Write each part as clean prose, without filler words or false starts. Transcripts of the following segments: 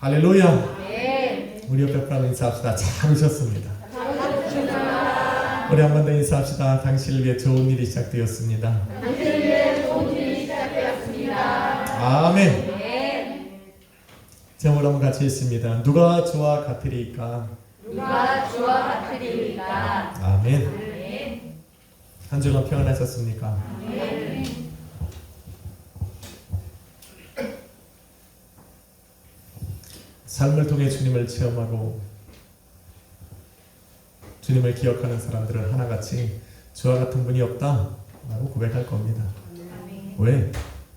할렐루야. 네. 우리 옆에 사람 인사합시다. 잘 오셨습니다. 우리 한 번 더 인사합시다. 당신을 위해 좋은 일이 시작되었습니다. 당신을 위해 좋은 일이 시작되었습니다. 아멘. 네. 제목을 한번 같이 읽습니다. 누가 주와 같으리까? 누가 주와 같으리까? 아멘. 아멘. 한 주간 평안하셨습니까? 아멘. 삶을 통해 주님을 체험하고 주님을 기억하는 사람들은 하나같이 주와 같은 분이 없다라고 고백할 겁니다. 아멘. 왜?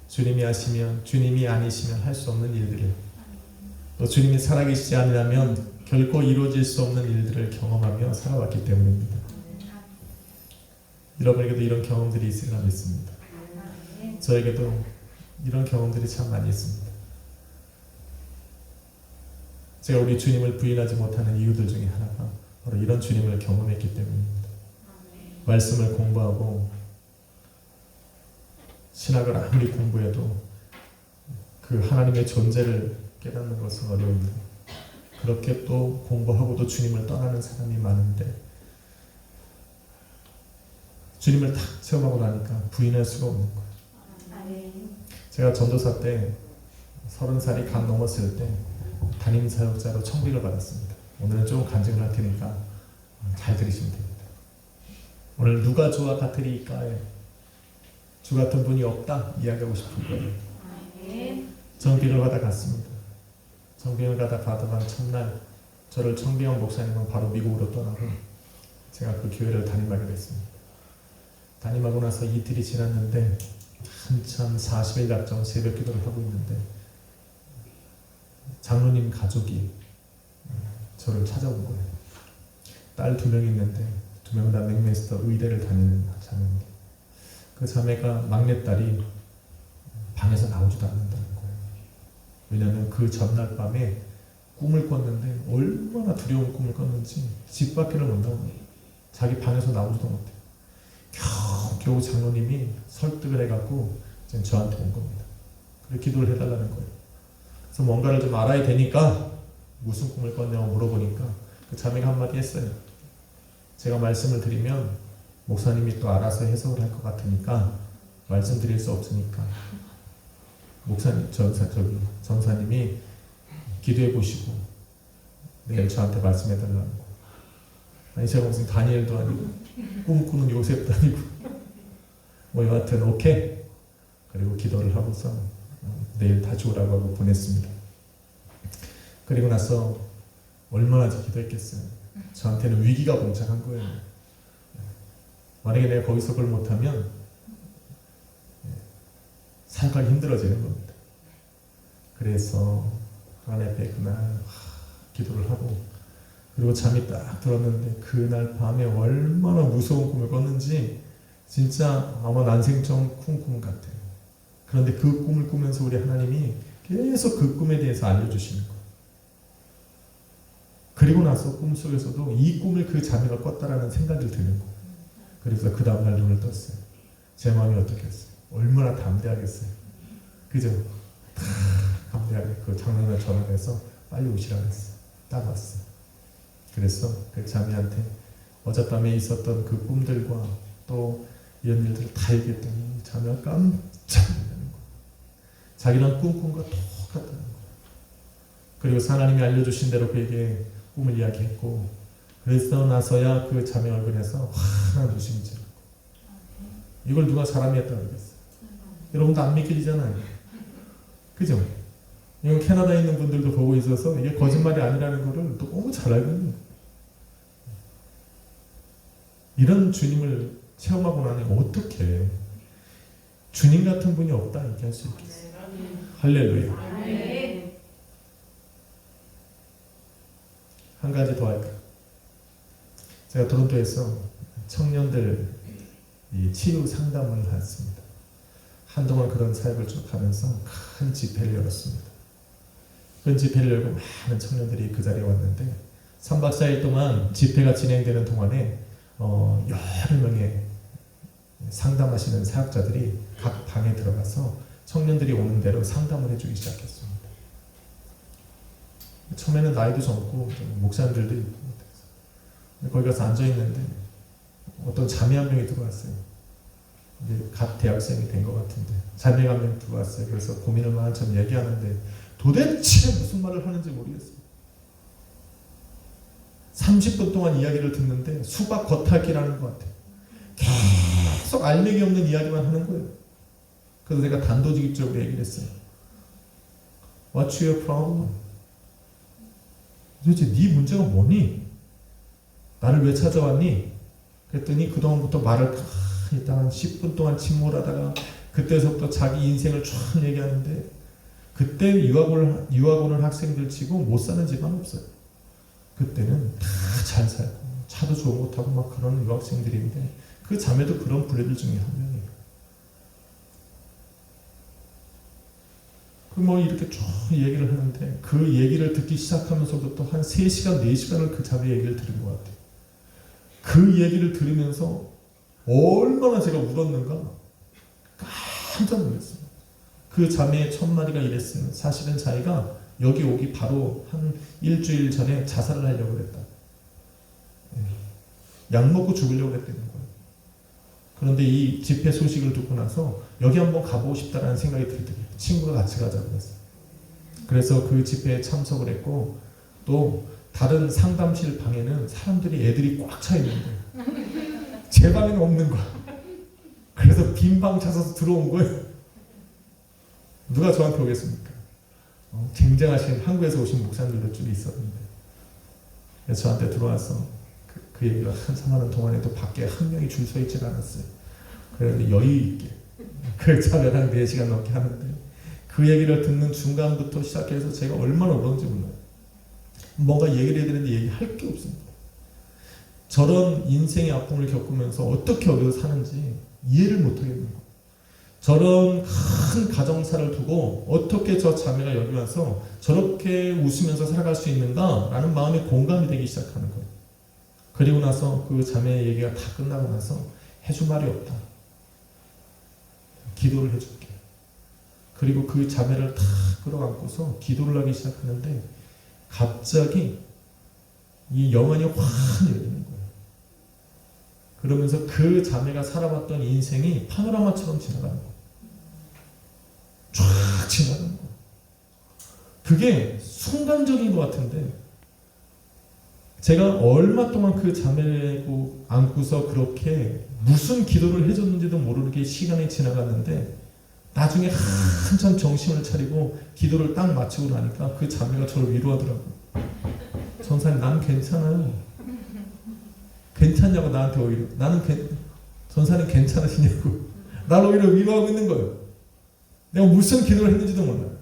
주님이 하시면, 주님이 아니시면 할 수 없는 일들을, 또 주님이 살아계시지 않으면 결코 이루어질 수 없는 일들을 경험하며 살아왔기 때문입니다. 여러분에게도 이런 경험들이 있으리라 믿습니다. 저에게도 이런 경험들이 참 많이 있습니다. 제가 우리 주님을 부인하지 못하는 이유들 중에 하나가 바로 이런 주님을 경험했기 때문입니다. 말씀을 공부하고 신학을 아무리 공부해도 그 하나님의 존재를 깨닫는 것은 어려운데, 그렇게 또 공부하고도 주님을 떠나는 사람이 많은데 주님을 딱 체험하고 나니까 부인할 수가 없는 거예요. 제가 전도사 때 30살이 갓 넘었을 때 담임 사역자로 청빙을 받았습니다. 오늘은 좀 간증을 할 테니까 잘 들으시면 됩니다. 오늘 누가 주와 같으리까에 주 같은 분이 없다 이야기하고 싶은 거예요. 청빙을 받아 갔습니다. 청빙을 받아간 첫날 저를 청빙한 목사님은 바로 미국으로 떠나고 제가 그 교회를 담임하게 됐습니다. 담임하고 나서 이틀이 지났는데 한참 40일 작정 새벽 기도를 하고 있는데 장로님 가족이 저를 찾아온 거예요. 딸 2명이 있는데 2명은 다 맥메스터 의대를 다니는 자매입니다. 그 자매가 막내딸이 방에서 나오지도 않는다는 거예요. 왜냐하면 그 전날 밤에 꿈을 꿨는데 얼마나 두려운 꿈을 꿨는지 집 밖에를 못 나오는, 자기 방에서 나오지도 못해요. 겨우 장로님이 설득을 해갖고 저한테 온 겁니다. 그리고 기도를 해달라는 거예요. 그래서 뭔가를 좀 알아야 되니까 무슨 꿈을 꿨냐고 물어보니까 그 자매가 한마디 했어요. 제가 말씀을 드리면 목사님이 또 알아서 해석을 할 것 같으니까 말씀드릴 수 없으니까 목사님, 전사님이 기도해 보시고 내일 저한테 말씀해 달라는 거. 아니 제가 무슨 다니엘도 아니고 꿈꾸는 요셉도 아니고 뭐 여하튼 오케이. 그리고 기도를 하고서 내일 다시 오라고 하고 보냈습니다. 그리고 나서 얼마나 기도했겠어요. 저한테는 위기가 봉착한 거예요. 만약에 내가 거기서 그걸 못하면 사역하기 힘들어지는 겁니다. 그래서 하나님 앞에 그날 기도를 하고 그리고 잠이 딱 들었는데 그날 밤에 얼마나 무서운 꿈을 꿨는지 진짜 아마 난생처음 꾼 꿈 같아요. 그런데 그 꿈을 꾸면서 우리 하나님이 계속 그 꿈에 대해서 알려주시는 거예요. 그리고 나서 꿈속에서도 이 꿈을 그 자매가 꿨다라는 생각이 드는 거예요. 그래서 그 다음날 눈을 떴어요. 제 마음이 어떻겠어요? 얼마나 담대하겠어요. 그죠? 담대하게 그 장로님한테 전화를 해서 빨리 오시라고 했어요. 딱 왔어요. 그래서 그 자매한테 어젯밤에 있었던 그 꿈들과 또 이런 일들을 다 얘기했더니 자매가 깜짝 놀라는 거예요. 자기랑 꿈꾼 거 똑같다는 거예요. 그리고 하나님이 알려주신 대로 그에게 꿈을 이야기했고, 그래서 나서야 그 자매 얼굴에서 환한 웃음이 지는 거예요. 이걸 누가 사람이 했다고 그러겠어요? 여러분도 안 믿기잖아요. 그죠? 이건 캐나다에 있는 분들도 보고 있어서 이게 거짓말이 아니라는 거를 너무 잘 알고 있는 거예요. 이런 주님을 체험하고 나면 어떻게 주님 같은 분이 없다 이렇게 할 수 있겠어요? 할렐루야. 한 가지 더 할까요? 제가 토론토에서 청년들 치유 상담을 했습니다. 한동안 그런 사역을 쭉 하면서 큰 집회를 열었습니다. 큰 집회를 열고 많은 청년들이 그 자리에 왔는데 3박 4일 동안 집회가 진행되는 동안에 여러 명의 상담하시는 사역자들이 각 방에 들어가서 청년들이 오는 대로 상담을 해주기 시작했습니다. 처음에는 나이도 젊고 목사님들도 있고 거기 가서 앉아있는데 어떤 자매 한 명이 들어왔어요. 이제 갓 대학생이 된 것 같은데 자매가 한 명 들어왔어요. 그래서 고민을 한참 얘기하는데 도대체 무슨 말을 하는지 모르겠어요. 30분 동안 이야기를 듣는데 수박 겉핥기라는 것 같아요. 계속 알맹이 없는 이야기만 하는 거예요. 그래서 내가 단도직입적으로 얘기를 했어요. What's your problem? 도대체 네 문제가 뭐니? 나를 왜 찾아왔니? 그랬더니 그동안부터 말을 일단 한 10분 동안 침몰하다가 그때서부터 자기 인생을 쫙 얘기하는데 그때 유학 오는 학생들 치고 못 사는 집안 없어요. 그때는 다 잘 살고 차도 좋은 거 타고 막 그런 유학생들인데 그 자매도 그런 부류들 중에 한 명이에요. 뭐 이렇게 쭉 얘기를 하는데 그 얘기를 듣기 시작하면서부터 한 3시간, 4시간을 그 자매 얘기를 들은 것 같아요. 그 얘기를 들으면서 얼마나 제가 울었는가 깜짝 놀랐어요. 그 자매의 첫 마디가 이랬어요. 사실은 자기가 여기 오기 바로 한 일주일 전에 자살을 하려고 그랬다. 약 먹고 죽으려고 그랬다는 거예요. 그런데 이 집회 소식을 듣고 나서 여기 한번 가보고 싶다라는 생각이 들더라고요. 친구가 같이 가자고 했어요. 그래서 그 집회에 참석을 했고 또 다른 상담실 방에는 사람들이 애들이 꽉 차 있는데 제 방에는 없는 거야. 그래서 빈 방 찾아서 들어온 거예요. 누가 저한테 오겠습니까? 굉장하신 한국에서 오신 목사님들도 좀 있었는데 그래서 저한테 들어와서 그 얘기가 한참하는 동안에도 밖에 한 명이 줄 서 있지 않았어요. 그래서 여유 있게 그 차를 한 4시간 넘게 하는데 그 얘기를 듣는 중간부터 시작해서 제가 얼마나 울었는지 몰라요. 뭔가 얘기를 해야 되는데 얘기할 게 없습니다. 저런 인생의 아픔을 겪으면서 어떻게 어디서 사는지 이해를 못하겠는 거예요. 저런 큰 가정사를 두고 어떻게 저 자매가 여기 와서 저렇게 웃으면서 살아갈 수 있는가 라는 마음에 공감이 되기 시작하는 거예요. 그리고 나서 그 자매의 얘기가 다 끝나고 나서 해줄 말이 없다. 기도를 해줄게. 그리고 그 자매를 다 끌어안고서 기도를 하기 시작하는데 갑자기 이 영안이 확 열리는 거예요. 그러면서 그 자매가 살아왔던 인생이 파노라마처럼 지나가는 거예요. 쫙 지나가는 거예요. 그게 순간적인 것 같은데 제가 얼마 동안 그 자매를 안고서 그렇게 무슨 기도를 해줬는지도 모르게 시간이 지나갔는데 나중에 한참 정신을 차리고 기도를 딱 마치고 나니까 그 자매가 저를 위로하더라고요. 전사님 난 괜찮아요. 괜찮냐고 나한테 오히려 나는 전사님 괜찮으시냐고 나를 오히려 위로하고 있는 거예요. 내가 무슨 기도를 했는지도 몰라요.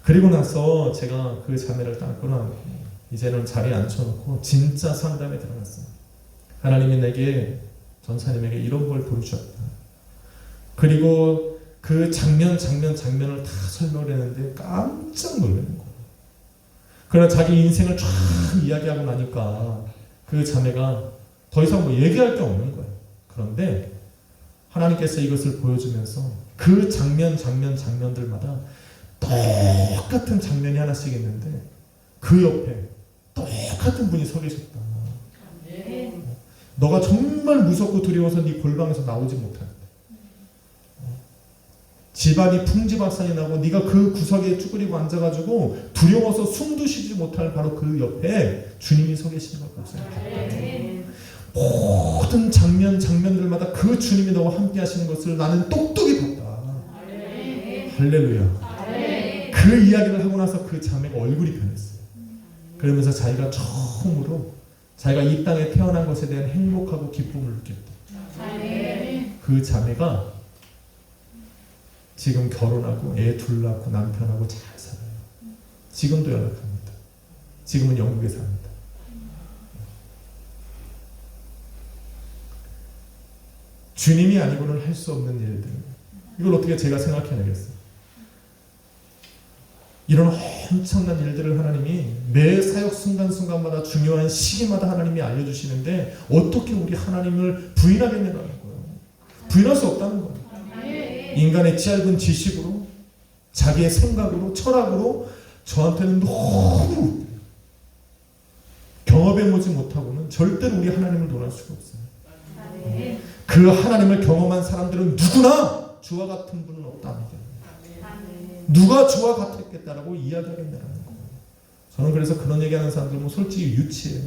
그리고 나서 제가 그 자매를 딱 끌어안고 이제는 자리에 앉혀놓고 진짜 상담에 들어갔어요. 하나님이 내게 전사님에게 이런 걸 보여주셨다. 그리고 그 장면을 다 설명을 했는데 깜짝 놀라는 거예요. 그러나 자기 인생을 쫙 이야기하고 나니까 그 자매가 더 이상 뭐 얘기할 게 없는 거예요. 그런데 하나님께서 이것을 보여주면서 그 장면들마다 똑같은 장면이 하나씩 있는데 그 옆에 똑같은 분이 서 계셨다. 너가 정말 무섭고 두려워서 네 골방에서 나오지 못하는데 집안이 풍지박산이 나고 네가 그 구석에 쭈그리고 앉아가지고 두려워서 숨도 쉬지 못할 바로 그 옆에 주님이 서 계시는 걸 봤어요. 모든 장면들마다 그 주님이 너와 함께 하시는 것을 나는 똑똑히 봤다. 할렐루야. 그 이야기를 하고 나서 그 자매가 얼굴이 변했어요. 그러면서 자기가 처음으로 자기가 이 땅에 태어난 것에 대한 행복하고 기쁨을 느꼈다. 그 자매가 지금 결혼하고 애 둘 낳고 남편하고 잘 살아요. 지금도 연락합니다. 지금은 영국에 삽니다. 주님이 아니고는 할 수 없는 일들. 이걸 어떻게 제가 생각해내겠어요? 이런 엄청난 일들을 하나님이 매 사역 순간순간마다 중요한 시기마다 하나님이 알려주시는데 어떻게 우리 하나님을 부인하겠냐는 거예요. 부인할 수 없다는 거예요. 인간의 짧은 지식으로 자기의 생각으로 철학으로 저한테는 너무 경험해보지 못하고는 절대로 우리 하나님을 논할 수가 없어요. 아멘. 그 하나님을 경험한 사람들은 누구나 주와 같은 분은 없답니다. 아멘. 누가 주와 같았겠다라고 이야기하겠냐는 거예요. 저는 그래서 그런 얘기하는 사람들 뭐 솔직히 유치해요.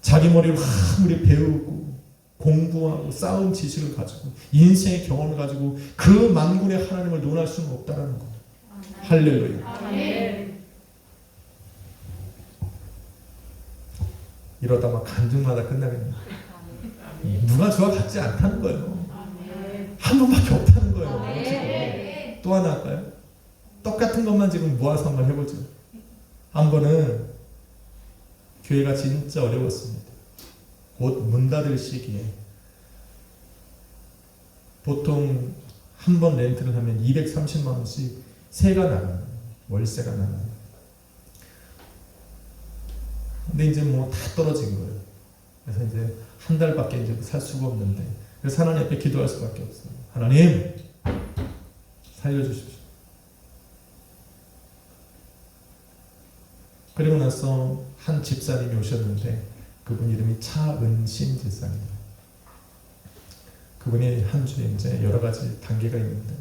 자기 머리로 아무리 배우고 공부하고 쌓은 지식을 가지고 인생의 경험을 가지고 그 만군의 하나님을 논할 수는 없다라는 거예요. 할렐루야. 아멘. 이러다 막 간증마다 끝나겠네. 누가 주와 같지 않다는 거예요. 한 번밖에 없다는 거예요. 지금. 또 하나 할까요? 똑같은 것만 지금 모아서 한번 해보죠. 한 번은 교회가 진짜 어려웠습니다. 곧 문 닫을 시기에 보통 한 번 렌트를 하면 230만 원씩 세가 나가요. 월세가 나가요. 근데 이제 뭐 다 떨어진 거예요. 그래서 이제 한 달밖에 이제 살 수가 없는데 그래서 하나님 앞에 기도할 수밖에 없어요. 하나님 살려주십시오. 그리고 나서 한 집사님이 오셨는데 그분 이름이 차은신 집사님이에요. 그분이 한 주에 이제 여러 가지 단계가 있는데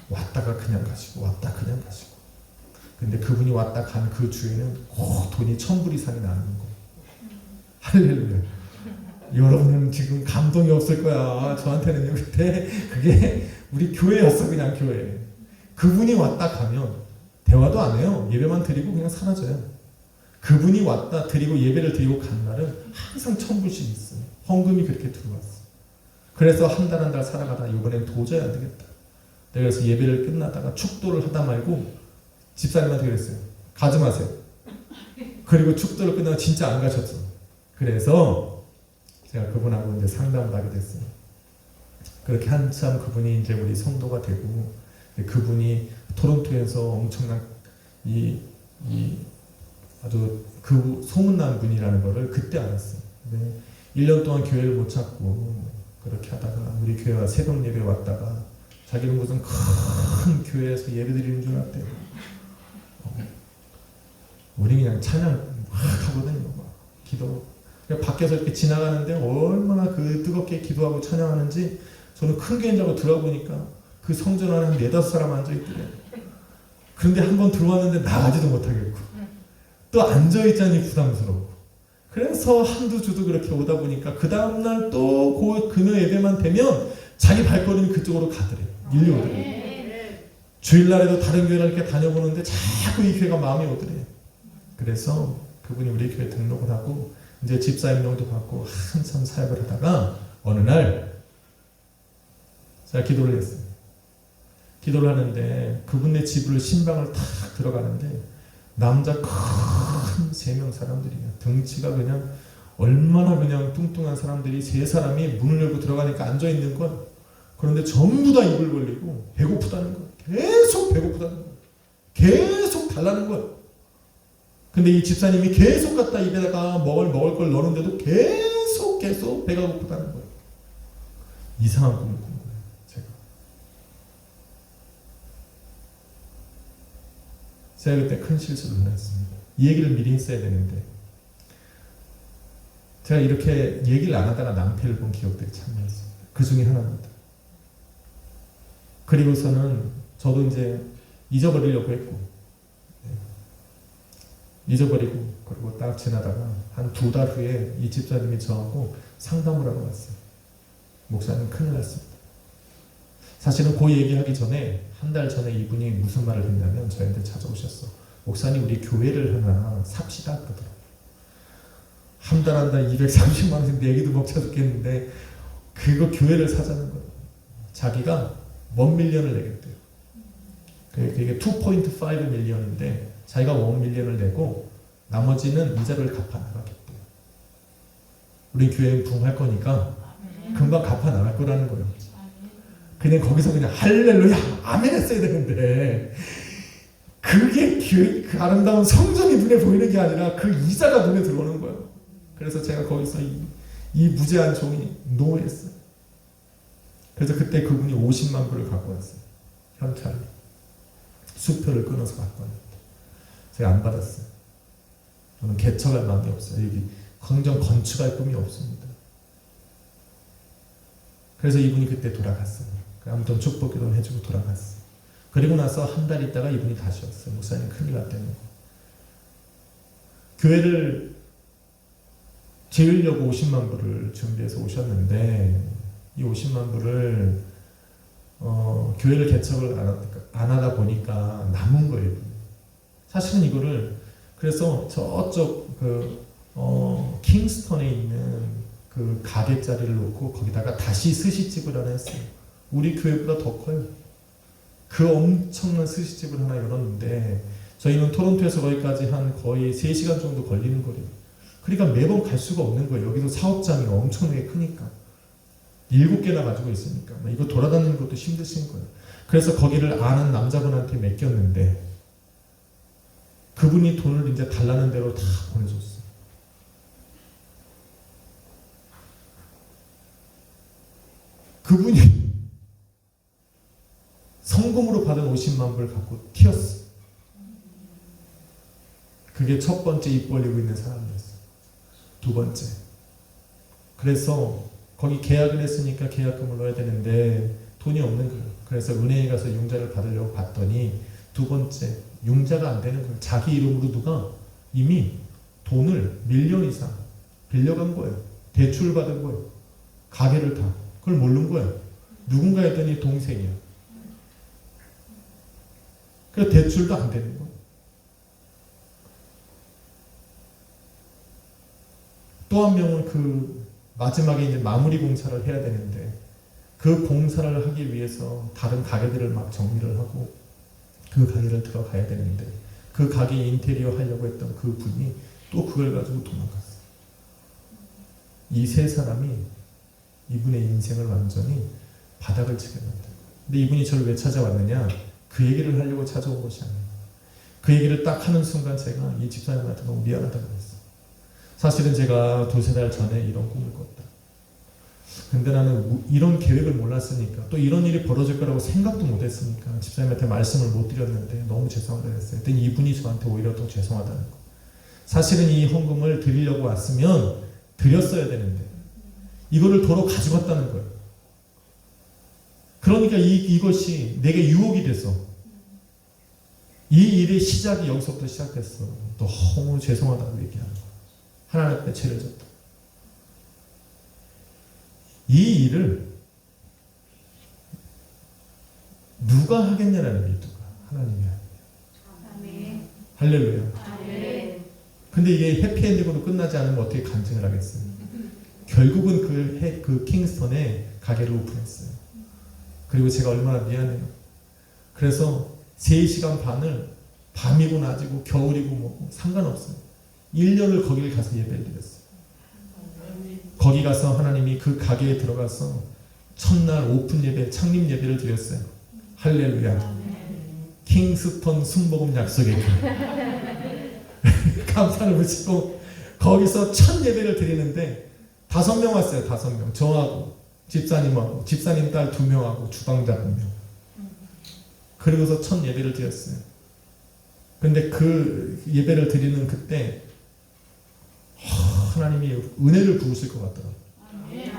왔다가 그냥 가시고 왔다 그냥 가시고 근데 그분이 왔다 간 그 주에는 돈이 1,000불 이상이 나는 거예요. 할렐루야. 여러분은 지금 감동이 없을 거야. 저한테는요 그때 그게 우리 교회였어. 그냥 교회. 그분이 왔다 가면 대화도 안 해요. 예배만 드리고 그냥 사라져요. 그분이 왔다 드리고 예배를 드리고 간 날은 항상 1,000불씩 있어요. 헌금이 그렇게 들어왔어요. 그래서 한 달 한 달 살아가다 이번엔 도저히 안 되겠다. 그래서 예배를 끝나다가 축도를 하다 말고 집사님한테 그랬어요. 가지 마세요. 그리고 축도를 끝나고 진짜 안 가셨어. 그래서 제가 그분하고 이제 상담을 하게 됐어요. 그렇게 한참 그분이 이제 우리 성도가 되고 그분이 토론토에서 엄청난 아주 그 소문난 분이라는 거를 그때 알았어요. 근데 1년 동안 교회를 못 찾고 그렇게 하다가 우리 교회와 새벽 예배 왔다가 자기는 무슨 큰 교회에서 예배 드리는 줄 알았대요. 우리 그냥 찬양 막 하거든요. 막 기도. 밖에서 이렇게 지나가는데 얼마나 그 뜨겁게 기도하고 찬양하는지 저는 큰 교회인 줄 알고 들어가 보니까 그 성전 안에 한 4-5사람 앉아있더래요. 그런데 한번 들어왔는데 나가지도 못하겠고 또 앉아있자니 부담스러워. 그래서 한두 주도 그렇게 오다 보니까 그 다음날 또 그 금요 예배만 되면 자기 발걸음이 그쪽으로 가더래요. 밀려오더래요. 주일날에도 다른 교회를 이렇게 다녀보는데 자꾸 이 교회가 마음이 오더래요. 그래서 그분이 우리 교회 등록을 하고 이제 집사 임명도 받고 한참 사역을 하다가 어느 날 제가 기도를 했어요. 기도를 하는데 그분의 집을 신방을 탁 들어가는데 남자 큰 3명 사람들이에요. 등치가 그냥 얼마나 그냥 뚱뚱한 사람들이 3사람이 문을 열고 들어가니까 앉아있는 건 그런데 전부 다 입을 벌리고 배고프다는 거예요. 계속 배고프다는 거예요. 계속 달라는 거예요. 근데 이 집사님이 계속 갖다 입에다가 먹을 걸 넣는데도 계속 배가 고프다는 거예요. 이상한 꿈을 꾼 거예요. 제가 그때 큰 실수를 했습니다. 이 얘기를 미리 했어야 되는데 제가 이렇게 얘기를 안 하다가 낭패를 본 기억들이 참 많습니다. 그 중에 하나입니다. 그리고서는 저도 이제 잊어버리려고 했고 잊어버리고 그리고 딱 지나다가 한 2달 후에 이 집사님이 저하고 상담을 하러 왔어요. 목사님 큰일 났습니다. 사실은 그 얘기하기 전에 한 달 전에 이분이 무슨 말을 했냐면 저한테 찾아오셨어. 목사님 우리 교회를 하나 삽시다 그러더라고요. 한 달 230만 원씩 내기도 벅차 죽겠는데 그거 교회를 사자는 거예요. 자기가 1밀리언을 내겠대요. 그게 2.5 밀리언인데 자기가 1밀리언을 내고 나머지는 이자를 갚아 나가겠대요. 우리 교회는 부흥할 거니까 금방 갚아 나갈 거라는 거예요. 그냥 거기서 그냥 할렐루야 아멘 했어야 되는데 그게 그 아름다운 성전이 눈에 보이는 게 아니라 그 이자가 눈에 들어오는 거예요. 그래서 제가 거기서 이 무제한 종이 노했어요. 그래서 그때 그분이 50만 불을 갖고 왔어요. 현찰로. 수표를 끊어서 갖고 왔는데 제가 안 받았어요. 저는 개척할 마음이 없어요. 여기 광장 건축할 꿈이 없습니다. 그래서 이분이 그때 돌아갔어요. 아무튼 축복기도 해주고 돌아갔어요. 그리고 나서 한 달 있다가 이분이 다시 왔어요. 목사님 큰일 났다는 거. 교회를 지으려고 50만 불을 준비해서 오셨는데 이 50만 불을 교회를 개척을 안 하다 보니까 남은 거예요. 사실은 이거를 그래서 저쪽 킹스턴에 있는 그 가게 자리를 놓고 거기다가 다시 스시집을 하나 했어요. 우리 교회보다 더 커요. 그 엄청난 스시집을 하나 열었는데 저희는 토론토에서 거기까지 한 거의 3시간 정도 걸리는 거예요. 그러니까 매번 갈 수가 없는 거예요. 여기서 사업장이 엄청나게 크니까 7개나 가지고 있으니까 이거 돌아다니는 것도 힘드신 거예요. 그래서 거기를 아는 남자분한테 맡겼는데 그분이 돈을 이제 달라는 대로 다 보내줬어요. 그분이 성금으로 받은 50만 불을 갖고 튀었어요. 그게 첫 번째 입 벌리고 있는 사람이었어요. 두 번째. 그래서 거기 계약을 했으니까 계약금을 넣어야 되는데 돈이 없는 거예요. 그래서 은행에 가서 융자를 받으려고 봤더니 두 번째 융자가 안 되는 거예요. 자기 이름으로 누가 이미 돈을 1년 이상 빌려간 거예요. 대출 받은 거예요. 가게를 다. 그걸 모르는 거예요. 누군가 했더니 동생이야. 그래서 대출도 안 되는 거예요. 또 한 명은 그 마지막에 이제 마무리 공사를 해야 되는데 그 공사를 하기 위해서 다른 가게들을 막 정리를 하고 그 가게를 들어가야 되는데 그 가게 인테리어 하려고 했던 그 분이 또 그걸 가지고 도망갔어요. 이 세 사람이 이분의 인생을 완전히 바닥을 치게 만들어요. 근데 이분이 저를 왜 찾아왔느냐? 그 얘기를 하려고 찾아온 것이 아니에요. 그 얘기를 딱 하는 순간 제가 이 집사님한테 너무 미안하다고 했어요. 사실은 제가 2-3달 전에 이런 꿈을 꿨다. 근데 나는 이런 계획을 몰랐으니까 또 이런 일이 벌어질 거라고 생각도 못 했으니까 집사님한테 말씀을 못 드렸는데 너무 죄송하다고 했어요. 그랬더니 이분이 저한테 오히려 더 죄송하다는 거. 사실은 이 헌금을 드리려고 왔으면 드렸어야 되는데 이거를 도로 가져갔다는 거예요. 그러니까 이것이 내게 유혹이 돼서 이 일의 시작이 여기서부터 시작됐어. 너무 죄송하다고 얘기하는 거예요. 하나님 앞에 죄를 졌다. 이 일을 누가 하겠냐라는 게 누가? 하나님이 하느냐. 할렐루야. 근데 이게 해피엔딩으로 끝나지 않으면 어떻게 간증을 하겠어요? 결국은 그 킹스턴에 가게를 오픈했어요. 그리고 제가 얼마나 미안해요. 그래서 3시간 반을 밤이고 낮이고 겨울이고 뭐고 상관없어요. 1년을 거기를 가서 예배를 드렸어요. 거기 가서 하나님이 그 가게에 들어가서 첫날 오픈 예배, 창립 예배를 드렸어요. 할렐루야. 킹스턴 순복음 약속의 교회. 감사를 붙이고 거기서 첫 예배를 드리는데 5명 왔어요. 5명. 저하고 집사님하고 집사님 딸 2명하고 주방장 1명. 그리고서 첫 예배를 드렸어요. 근데 그 예배를 드리는 그때 하나님이 은혜를 부으실 것 같더라고요.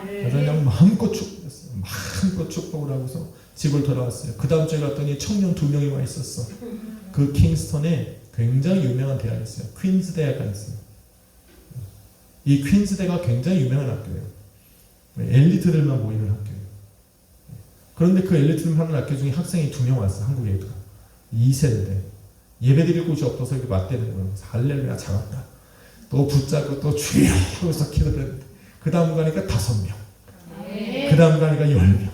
그래서 그냥 마음껏 축복했어요. 마음껏 축복을 하고서 집을 돌아왔어요. 그 다음 주에 갔더니 청년 2명이 와 있었어. 그 킹스턴에 굉장히 유명한 대학이 있어요. 퀸즈 대학가 있어요. 이 퀸즈 대가 굉장히 유명한 학교예요. 엘리트들만 모이는 학교예요. 그런데 그 엘리트들 하는 학교 중에 학생이 2명 왔어요. 한국 애가 2세인데 예배드릴 곳이 없어서 이렇게 맞대는 거예요. 할렐루야 작았다. 또 붙잡고 또 주여 하고서 기도를 했는데 그 다음 가니까 5명. 그 다음 가니까 10명.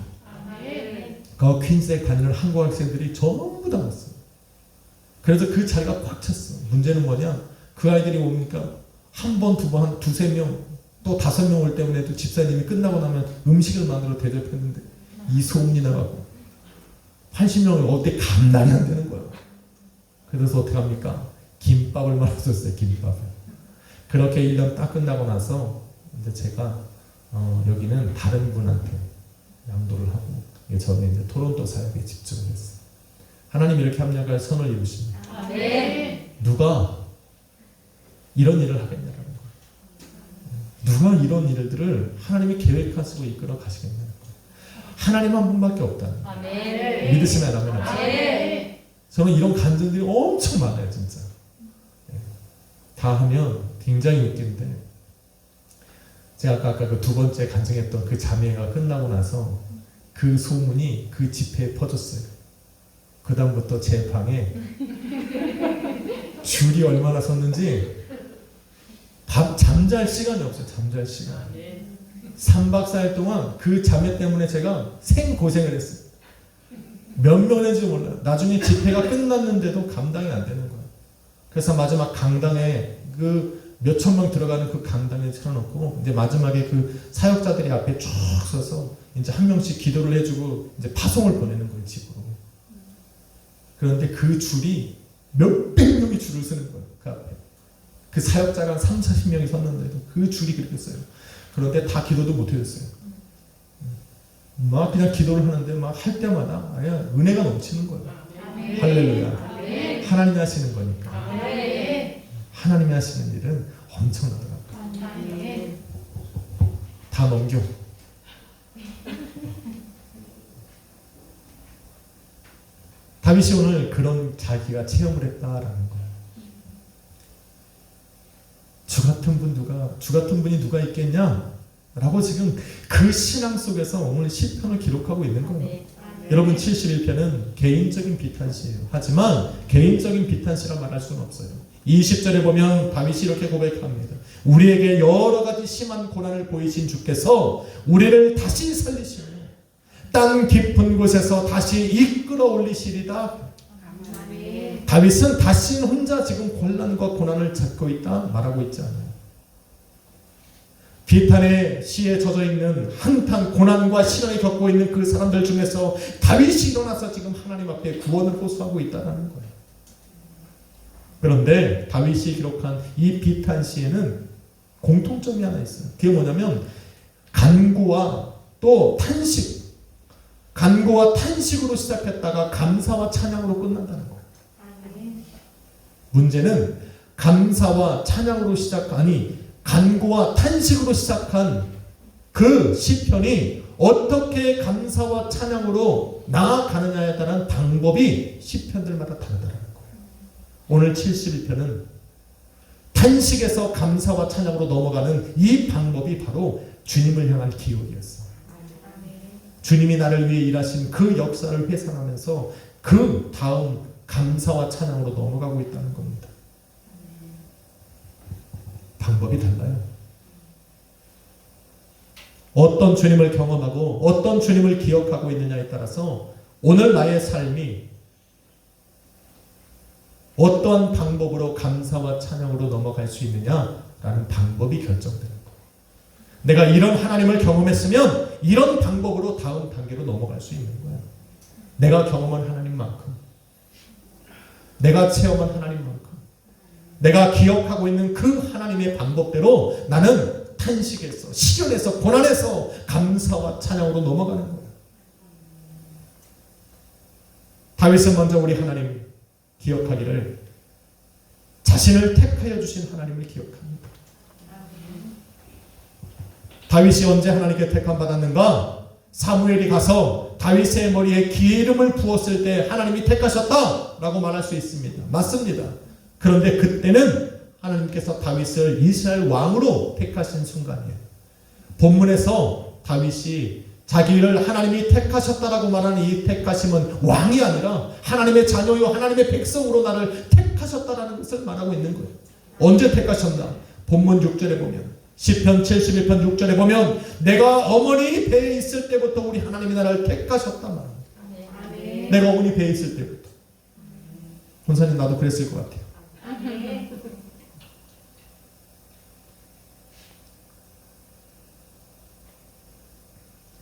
그 퀸즈에 다니는 한국 학생들이 전부 다 왔어요. 그래서 그 자리가 꽉 찼어. 문제는 뭐냐? 그 아이들이 오니까 한 번, 두 번, 한 2-3명, 또 5명 올 때문에도 집사님이 끝나고 나면 음식을 만들어 대접했는데 이 소문이 나가고 80명이 어떻게 감당이 안 되는 거예요. 그래서 어떻게 합니까? 김밥을 말아줬어요. 김밥을. 그렇게 1년 딱 끝나고 나서 이제 제가 여기는 다른 분한테 양도를 하고 저는 이제 토론토 사역에 집중을 했어요. 하나님 이렇게 합력할 선을 이루십니다. 아멘. 누가 이런 일을 하겠냐라는 거예요. 누가 이런 일들을 하나님이 계획하시고 이끌어 가시겠냐는 거예요. 하나님 한 분밖에 없다는 거예요. 아멘. 믿으시면 아멘 하세요. 아멘. 저는 이런 간증들이 엄청 많아요, 진짜. 다 하면 굉장히 웃긴데, 제가 아까 그 두 번째 간증했던 그 자매가 끝나고 나서 그 소문이 그 집회에 퍼졌어요. 그 다음부터 제 방에 줄이 얼마나 섰는지 잠잘 시간이 없어요. 잠잘 시간. 3박 4일 동안 그 자매 때문에 제가 생고생을 했어요. 몇 명인지 몰라요. 나중에 집회가 끝났는데도 감당이 안 되는 거예요. 그래서 마지막 강당에 그 몇천 명 들어가는 그 강당에 틀어놓고 이제 마지막에 그 사역자들이 앞에 쭉 서서 이제 한 명씩 기도를 해주고 이제 파송을 보내는 거예요, 집으로. 그런데 그 줄이 몇백 명이 줄을 서는 거예요, 그 앞에. 그 사역자가 한 3, 40명이 섰는데도 그 줄이 그렇게 써요. 그런데 다 기도도 못 해줬어요. 막 그냥 기도를 하는데 막 할 때마다 그냥 은혜가 넘치는 거예요. 아멘. 할렐루야. 아멘. 하나님이 하시는 거니까. 아멘. 하나님이 하시는 일은 엄청나더라고요. 아멘. 다 넘겨. 다윗이 오늘 그런 자기가 체험을 했다라는 거예요. 주 같은 분이 누가 있겠냐? 라고 지금 그 신앙 속에서 오늘 시편을 기록하고 있는 거예요. 아멘. 여러분 71편은 개인적인 비탄시예요. 하지만 개인적인 비탄시라 말할 수는 없어요. 20절에 보면 다윗이 이렇게 고백합니다. 우리에게 여러 가지 심한 고난을 보이신 주께서 우리를 다시 살리시며 땅 깊은 곳에서 다시 이끌어 올리시리다. 아멘. 다윗은 다시 혼자 지금 곤란과 고난을 겪고 있다 말하고 있지 않아요. 비탄의 시에 젖어 있는 한탄 고난과 시련을 겪고 있는 그 사람들 중에서 다윗이 일어나서 지금 하나님 앞에 구원을 호소하고 있다는 거예요. 그런데 다윗이 기록한 이 비탄 시에는 공통점이 하나 있어요. 그게 뭐냐면 간구와 또 탄식, 간구와 탄식으로 시작했다가 감사와 찬양으로 끝난다는 거예요. 아멘. 문제는 감사와 찬양으로 간구와 탄식으로 시작한 그 시편이 어떻게 감사와 찬양으로 나아가느냐에 따른 방법이 시편들마다 다르다는 거예요. 오늘 71편은 탄식에서 감사와 찬양으로 넘어가는 이 방법이 바로 주님을 향한 기억이었어요. 주님이 나를 위해 일하신 그 역사를 회상하면서 그 다음 감사와 찬양으로 넘어가고 있다는 겁니다. 방법이 달라요. 어떤 주님을 경험하고 어떤 주님을 기억하고 있느냐에 따라서 오늘 나의 삶이 어떠한 방법으로 감사와 찬양으로 넘어갈 수 있느냐라는 방법이 결정되는 거예요. 내가 이런 하나님을 경험했으면 이런 방법으로 다음 단계로 넘어갈 수 있는 거예요. 내가 경험한 하나님만큼, 내가 체험한 하나님만큼, 내가 기억하고 있는 그 하나님의 방법대로 나는 탄식에서, 시련에서, 고난에서 감사와 찬양으로 넘어가는 거예요. 다윗은 먼저 우리 하나님 기억하기를 자신을 택하여 주신 하나님을 기억합니다. 다윗이 언제 하나님께 택함 받았는가? 사무엘이 가서 다윗의 머리에 기름을 부었을 때 하나님이 택하셨다라고 말할 수 있습니다. 맞습니다. 그런데 그때는 하나님께서 다윗을 이스라엘 왕으로 택하신 순간이에요. 본문에서 다윗이 자기를 하나님이 택하셨다라고 말하는 이 택하심은 왕이 아니라 하나님의 자녀요 하나님의 백성으로 나를 택하셨다라는 것을 말하고 있는 거예요. 언제 택하셨나? 본문 6절에 보면, 시편 71편 6절에 보면 내가 어머니 배에 있을 때부터 우리 하나님이 나를 택하셨다 말합니다. 아멘. 내가 어머니 배에 있을 때부터. 권사님 나도 그랬을 것 같아요. 아멘.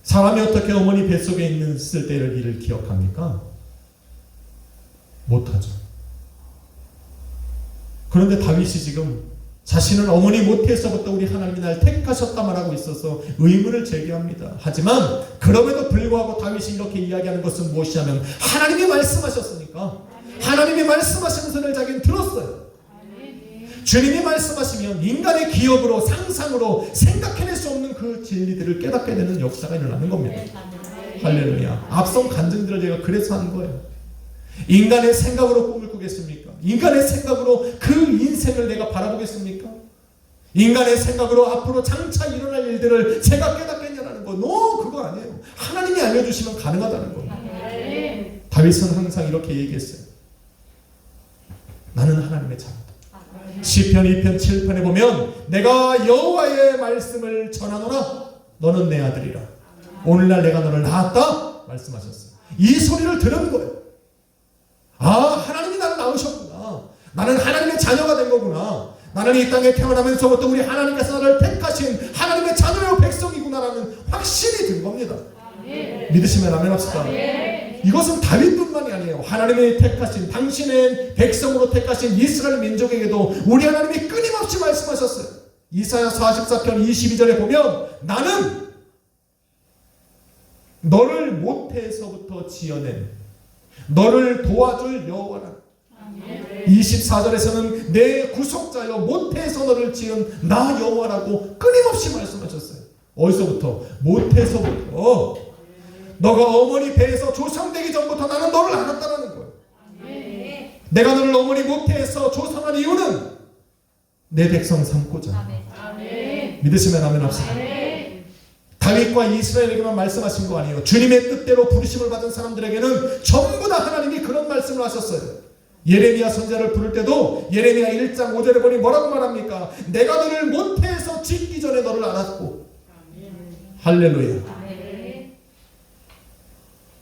사람이 어떻게 어머니 뱃속에 있을 때를 일을 기억합니까? 못하죠. 그런데 다윗이 지금 자신은 어머니 모태에서부터 우리 하나님이 날 택하셨다 말하고 있어서 의문을 제기합니다. 하지만 그럼에도 불구하고 다윗이 이렇게 이야기하는 것은 무엇이냐면 하나님이 말씀하셨으니까 하나님이 말씀하시는 소리를 자기는 들었어요. 주님이 말씀하시면 인간의 기억으로 상상으로 생각해낼 수 없는 그 진리들을 깨닫게 되는 역사가 일어나는 겁니다. 할렐루야. 앞선 간증들을 제가 그래서 하는 거예요. 인간의 생각으로 꿈을 꾸겠습니까? 인간의 생각으로 그 인생을 내가 바라보겠습니까? 인간의 생각으로 앞으로 장차 일어날 일들을 제가 깨닫겠냐라는 거. 그거 아니에요. 하나님이 알려주시면 가능하다는 거예요. 다윗은 항상 이렇게 얘기했어요. 나는 하나님의 자녀다. 시편 2편 7편에 보면 내가 여호와의 말씀을 전하노라 너는 내 아들이라. 오늘날 내가 너를 낳았다 말씀하셨어요. 이 소리를 들은 거예요. 하나님이 나를 낳으셨구나. 나는 하나님의 자녀가 된 거구나. 나는 이 땅에 태어나면서부터 우리 하나님께서 나를 택하신 하나님의 자녀요 백성이구나라는 확신이 든 겁니다. 믿으시면 아멘 합시다. 이것은 다윗뿐만이 아니에요. 하나님의 택하신 당신의 백성으로 택하신 이스라엘 민족에게도 우리 하나님이 끊임없이 말씀하셨어요. 이사야 44편 22절에 보면 나는 너를 모태에서부터 지어낸 너를 도와줄 여호와라. 24절에서는 내 구속자여 모태에서 너를 지은 나 여호와라고 끊임없이 말씀하셨어요. 어디서부터? 모태에서부터. 너가 어머니 배에서 조성되기 전부터 나는 너를 알았다는 거예요. 내가 너를 어머니 모태에서 조성한 이유는 내 백성 삼고자. 믿으시면 아멘 합시다. 다윗과 이스라엘에게만 말씀하신 거 아니에요. 주님의 뜻대로 부르심을 받은 사람들에게는 전부 다 하나님이 그런 말씀을 하셨어요. 예레미야 선지자를 부를 때도 예레미야 1장 5절에 보니 뭐라고 말합니까? 내가 너를 모태에서 짓기 전에 너를 알았고. 할렐루야.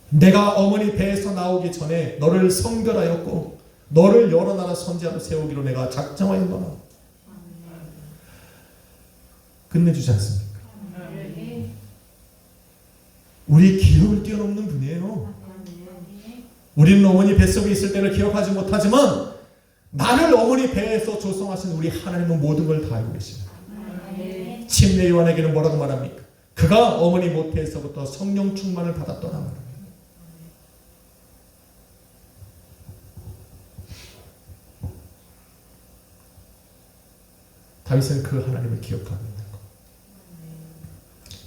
내가 어머니 배에서 나오기 전에 너를 성별하였고 너를 여러 나라 선지자로 세우기로 내가 작정하였노라. 끝내주지 않습니까? 우리 기억을 뛰어넘는 분이에요. 우리는 어머니 뱃속에 있을 때를 기억하지 못하지만 나를 어머니 배에서 조성하신 우리 하나님은 모든 걸 다 알고 계십니다. 침례 요한에게는 뭐라고 말합니까? 그가 어머니 모태에서부터 성령 충만을 받았더라 말합니다. 다윗은 그 하나님을 기억하고 있는 것.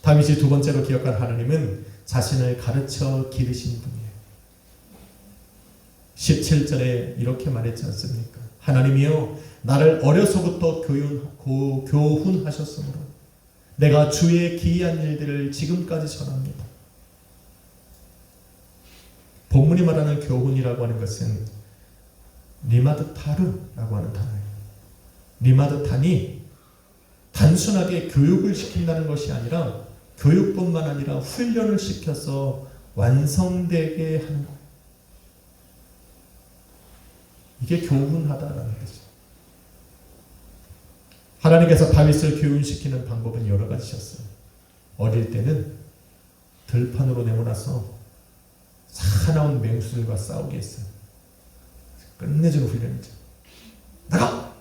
다윗이 두 번째로 기억할 하나님은 자신을 가르쳐 기르신 분이에요. 17절에 이렇게 말했지 않습니까? 하나님이여 나를 어려서부터 교훈하셨으므로 내가 주의 기이한 일들을 지금까지 전합니다. 본문이 말하는 교훈이라고 하는 것은 리마드 타르라고 하는 단어예요. 리마드 탄이 단순하게 교육을 시킨다는 것이 아니라 교육뿐만 아니라 훈련을 시켜서 완성되게 하는 거예요. 이게 교훈하다라는 거죠. 하나님께서 다윗을 교훈시키는 방법은 여러 가지셨어요. 어릴 때는 들판으로 내모나서 사나운 맹수들과 싸우게 했어요. 끝내주는 훈련이죠. 나가!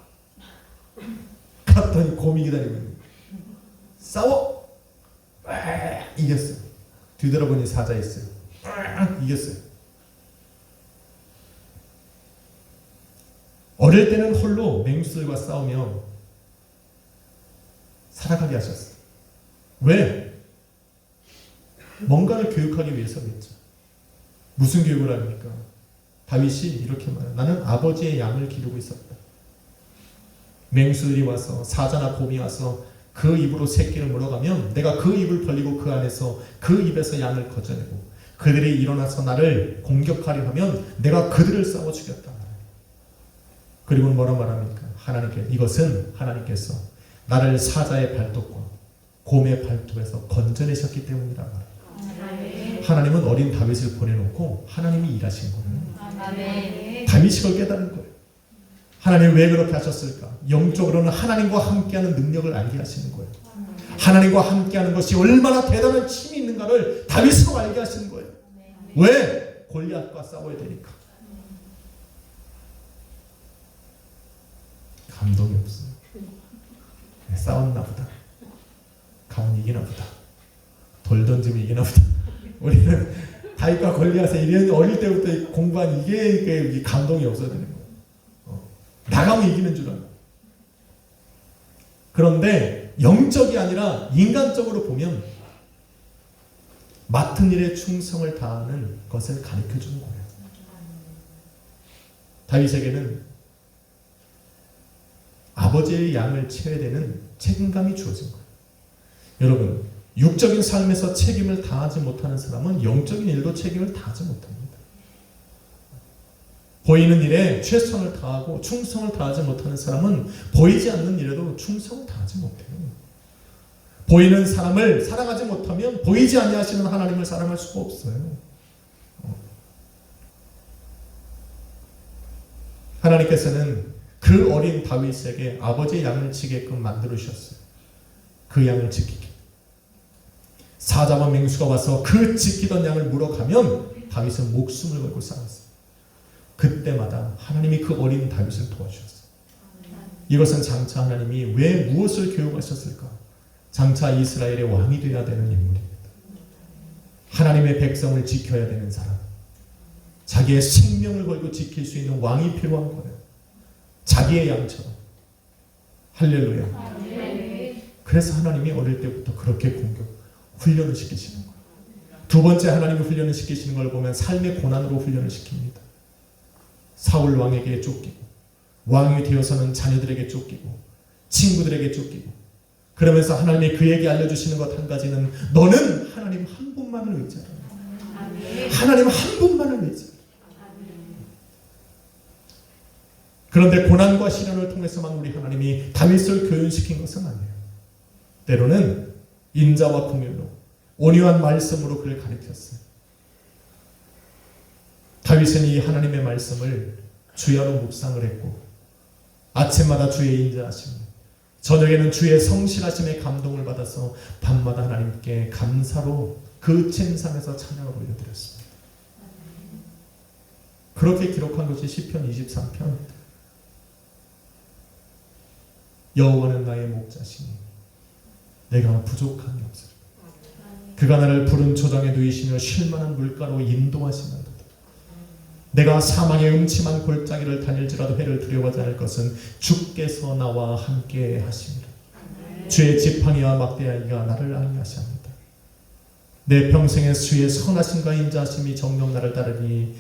갔더니 곰이 기다리고 있는 거예요. 싸워! 이겼어요. 뒤돌아보니 사자였어요. 이겼어요. 어릴 때는 홀로 맹수들과 싸우며 살아가게 하셨어요. 왜? 뭔가를 교육하기 위해서겠죠. 무슨 교육을 합니까? 다윗이 이렇게 말해요. 나는 아버지의 양을 기르고 있었다. 맹수들이 와서 사자나 곰이 와서 그 입으로 새끼를 물어가면 내가 그 입을 벌리고 그 안에서 그 입에서 양을 거저내고 그들이 일어나서 나를 공격하려 하면 내가 그들을 싸워 죽였다. 그리고 뭐라 말합니까? 이것은 하나님께서 나를 사자의 발톱과 곰의 발톱에서 건져내셨기 때문이라 말합니다. 하나님은 어린 다윗을 보내놓고 하나님이 일하신 거예요. 다윗이 그걸 깨달은 거예요. 하나님 왜 그렇게 하셨을까? 영적으로는 하나님과 함께하는 능력을 알게 하시는 거예요. 하나님과 함께하는 것이 얼마나 대단한 힘이 있는가를 다윗으로 알게 하시는 거예요. 왜? 골리앗과 싸워야 되니까. 감동이 없어요. 싸웠나 보다. 가문이 이기나 보다. 돌 던지면 이기나 보다. 우리는 다윗과 골리앗의 이런 어릴 때부터 공부한 이게 감동이 없어야 되는 거예요. 나가면 이기는 줄 알고. 그런데 영적이 아니라 인간적으로 보면 맡은 일에 충성을 다하는 것을 가르쳐 주는 거예요. 다윗에게는 아버지의 양을 치어야 되는 책임감이 주어진 거예요. 여러분, 육적인 삶에서 책임을 다하지 못하는 사람은 영적인 일도 책임을 다하지 못합니다. 보이는 일에 최선을 다하고 충성을 다하지 못하는 사람은 보이지 않는 일에도 충성을 다하지 못해요. 보이는 사람을 사랑하지 못하면 보이지 아니하시는 하나님을 사랑할 수가 없어요. 하나님께서는 그 어린 다윗에게 아버지의 양을 지게끔 만들으셨어요. 그 양을 지키게. 사자와 맹수가 와서 그 지키던 양을 물어가면 다윗은 목숨을 걸고 싸웠어요. 그때마다 하나님이 그 어린 다윗을 도와주셨어요. 이것은 장차 하나님이 왜 무엇을 교육하셨을까? 장차 이스라엘의 왕이 되어야 되는 인물입니다. 하나님의 백성을 지켜야 되는 사람, 자기의 생명을 걸고 지킬 수 있는 왕이 필요한 거예요. 자기의 양처럼. 할렐루야. 그래서 하나님이 어릴 때부터 그렇게 훈련을 시키시는 거예요. 두 번째 하나님이 훈련을 시키시는 걸 보면 삶의 고난으로 훈련을 시킵니다. 사울 왕에게 쫓기고, 왕이 되어서는 자녀들에게 쫓기고, 친구들에게 쫓기고, 그러면서 하나님이 그에게 알려주시는 것 한 가지는 너는 하나님 한 분만을 의지하라. 하나님 한 분만을 의지하라. 그런데 고난과 시련을 통해서만 우리 하나님이 다윗을 교훈시킨 것은 아니에요. 때로는 인자와 긍휼로 온유한 말씀으로 그를 가르쳤어요. 다윗은 이 하나님의 말씀을 주야로 묵상을 했고 아침마다 주의 인자하심, 저녁에는 주의 성실하심에 감동을 받아서 밤마다 하나님께 감사로 그 침상에서 찬양을 올려드렸습니다. 그렇게 기록한 것이 시편 23편. 여호와는 나의 목자시니 내가 부족함이 없으리라. 그가 나를 푸른 초장에 누이시며 쉴만한 물가로 인도하시나이다. 내가 사망의 음침한 골짜기를 다닐지라도 해를 두려워하지 않을 것은 주께서 나와 함께 하시니라. 주의 지팡이와 막대기가 나를 안위하시옵니다. 내 평생에 주의 선하심과 인자하심이 정녕 나를 따르니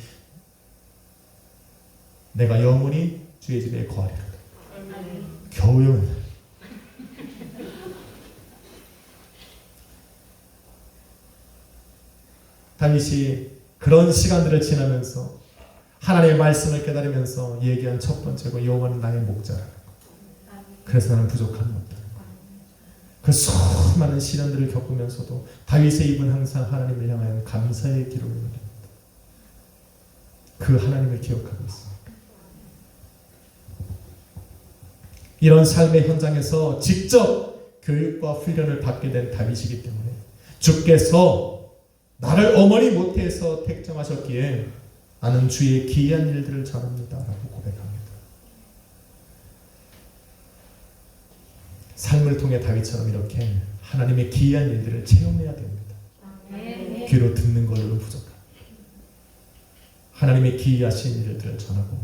내가 영원히 주의 집에 거하리라. 겨우 영원. 다윗이 그런 시간들을 지나면서 하나님의 말씀을 깨달으면서 얘기한 첫 번째고 여호와는 나의 목자라는 것. 그래서 나는 부족함이 없다는 것. 그 수많은 시련들을 겪으면서도 다윗의 입은 항상 하나님을 향하여 감사의 기록을 올립니다. 그 하나님을 기억하고 있습니다. 이런 삶의 현장에서 직접 교육과 훈련을 받게 된 다윗이기 때문에 주께서 나를 어머니 모태에서 택정하셨기에 나는 주의 기이한 일들을 전합니다 라고 고백합니다. 삶을 통해 다윗처럼 이렇게 하나님의 기이한 일들을 체험해야 됩니다. 귀로 듣는 걸로 부족합니다. 하나님의 기이하신 일들을 전하고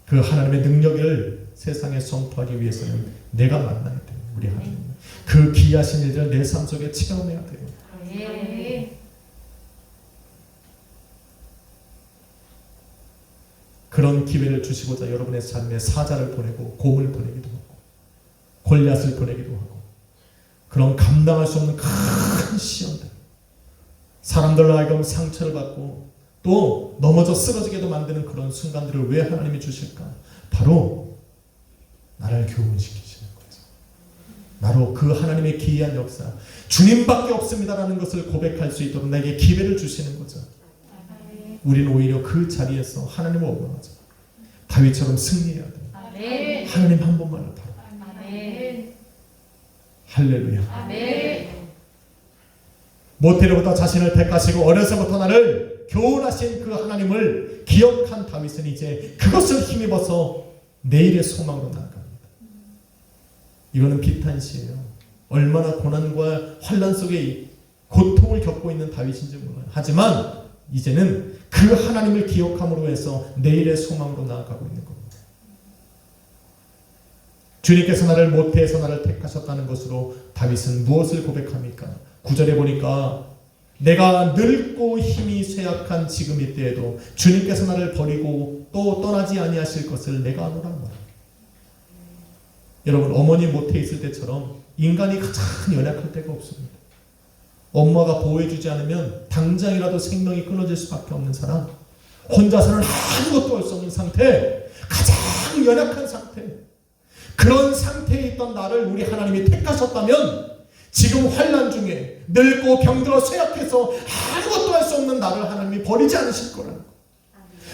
그 하나님의 능력을 세상에 선포하기 위해서는 내가 만나야 돼요. 우리 하나님. 그 기이하신 일들을 내 삶 속에 체험해야 돼요. 그런 기회를 주시고자 여러분의 삶에 사자를 보내고 곰을 보내기도 하고 골리앗을 보내기도 하고 그런 감당할 수 없는 큰 시험들, 사람들로 하여금 상처를 받고 또 넘어져 쓰러지게도 만드는 그런 순간들을 왜 하나님이 주실까? 바로 나를 교훈시키시는 거죠. 바로 그 하나님의 기이한 역사, 주님밖에 없습니다라는 것을 고백할 수 있도록 나에게 기회를 주시는 거죠. 우리는 오히려 그 자리에서 하나님을 원망하죠. 다윗처럼 승리해야 돼요. 하나님 한 번만을 바로. 할렐루야. 모태로부터 자신을 택하시고 어려서부터 나를 교훈하신 그 하나님을 기억한 다윗은 이제 그것을 힘입어서 내일의 소망으로 나아갑니다. 이거는 비탄시예요. 얼마나 고난과 환난 속에 고통을 겪고 있는 다윗인지 몰라요. 하지만 이제는 그 하나님을 기억함으로 해서 내일의 소망으로 나아가고 있는 겁니다. 주님께서 나를 모태에서 나를 택하셨다는 것으로 다윗은 무엇을 고백합니까? 9절에 보니까 내가 늙고 힘이 쇠약한 지금 이때에도 주님께서 나를 버리고 또 떠나지 아니하실 것을 내가 아노라 말합니다. 여러분, 어머니 모태에 있을 때처럼 인간이 가장 연약할 때가 없습니다. 엄마가 보호해주지 않으면 당장이라도 생명이 끊어질 수밖에 없는 사람, 혼자서는 아무것도 할 수 없는 상태, 가장 연약한 상태, 그런 상태에 있던 나를 우리 하나님이 택하셨다면 지금 환난 중에 늙고 병들어 쇠약해서 아무것도 할 수 없는 나를 하나님이 버리지 않으실 거라는 거.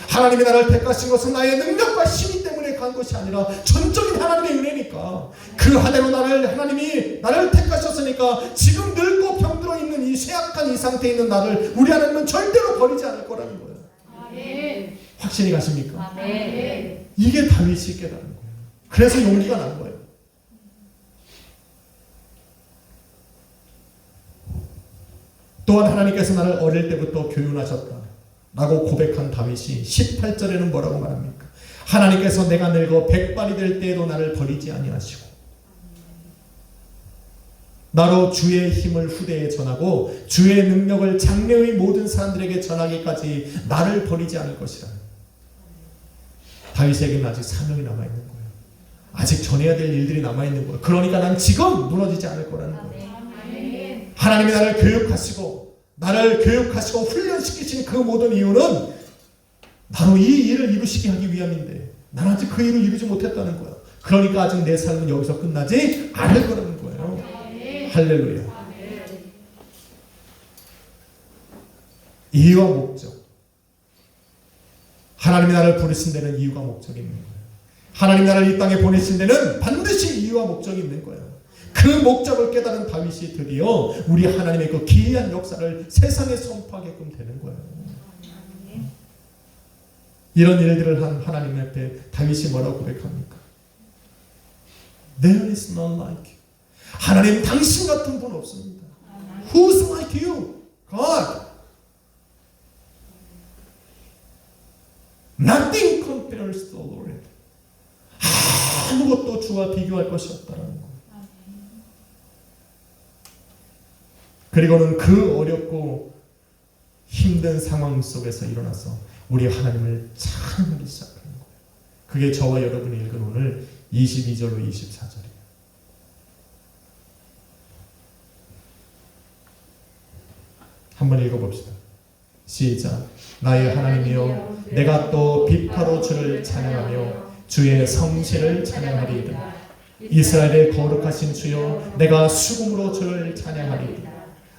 하나님이 나를 택하신 것은 나의 능력과 힘이 때문에 간 것이 아니라 전적인 하나님의 은혜니까, 그 하나로 하나님이 나를 택하셨으니까 지금 늙고 병들어 있는 이 쇠약한 이 상태에 있는 나를 우리 하나님은 절대로 버리지 않을 거라는 거예요. 아멘. 확신이 가십니까? 아멘. 이게 다윗이 깨달은 거예요. 그래서 용기가 난 거예요. 또한 하나님께서 나를 어릴 때부터 교훈하셨다 라고 고백한 다윗이 18절에는 뭐라고 말합니까? 하나님께서 내가 늙어 백발이 될 때에도 나를 버리지 아니하시고 나로 주의 힘을 후대에 전하고 주의 능력을 장래의 모든 사람들에게 전하기까지 나를 버리지 않을 것이라. 다윗에게는 아직 사명이 남아있는 거예요. 아직 전해야 될 일들이 남아있는 거예요. 그러니까 난 지금 무너지지 않을 거라는 거예요. 아멘. 하나님이 나를 교육하시고 훈련시키신 그 모든 이유는 바로 이 일을 이루시게 하기 위함인데 난 아직 그 일을 이루지 못했다는 거야. 그러니까 아직 내 삶은 여기서 끝나지 않을 거라는 거예요. 할렐루야. 이유와 목적. 하나님이 나를 부르신 데는 이유가 목적이 있는 거예요. 하나님 나를 이 땅에 보내신 데는 반드시 이유와 목적이 있는 거예요. 그 목적을 깨달은 다윗이 드디어 우리 하나님의 그 기이한 역사를 세상에 선포하게끔 되는 거예요. 이런 일들을 한 하나님 앞에 다윗이 뭐라고 고백합니까? There is none like you. 하나님, 당신 같은 분 없습니다. Who's like you? God. Nothing compares to the Lord. 아무것도 주와 비교할 것이 없다라는 거예요. 그리고는 그 어렵고 힘든 상황 속에서 일어나서 우리 하나님을 찬양하기 시작하는 거예요. 그게 저와 여러분이 읽은 오늘 22절로 24절이에요. 한번 읽어봅시다. 시작. 나의 하나님이여, 내가 또 비파로 주를 찬양하며 주의 성실을 찬양하리이다. 이스라엘의 거룩하신 주여, 내가 수금으로 주를 찬양하리이다.